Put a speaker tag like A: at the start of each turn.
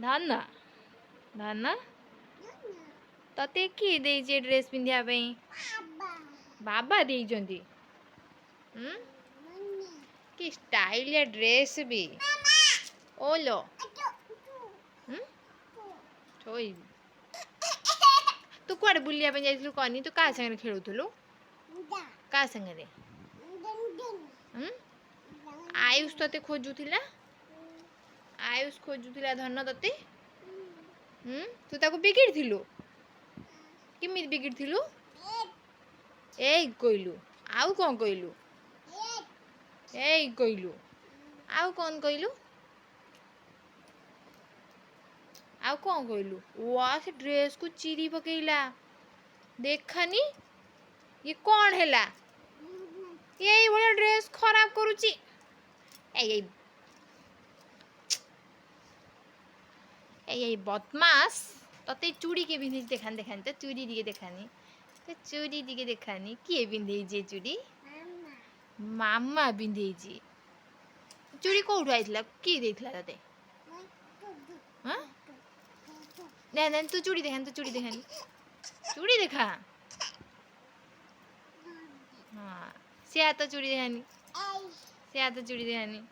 A: धन धन तते किए देइछे ड्रेस पिंधिया पे बाबा देइछन्ती कि स्टाइल या ड्रेस भी ओलो छोई तू कुआडे बुलिया पे जाइलु कनी तू का संगे खेलुथुलु का संगे आयुष तते खोजुथिला आयुष खोजुथिला धन तते तू ताको बिगिड़थिलु किमित बिगिड़थिलु एई कइलु आउ कोन कइलु एई कइलु आउ कोन कइलु आउ कोन कइलु वा से ड्रेस को चिरी पकेइला देखनी ये कौन हैला यही बड़ा ड्रेस खराब करूची ए बदमाश तते चूड़ी के बिंदी देखानी देखानी तो चूड़ी दिके देखानी तो चूड़ी दिके देखानी किए बिंदे जे चूड़ी मामा बिंदे जे चूड़ी कोठु आइथिला की देथिला तते हां ना तू चूड़ी देखानी चूड़ी देखा हाँ से तो चूड़ी देखानी से तो चूड़ी देखानी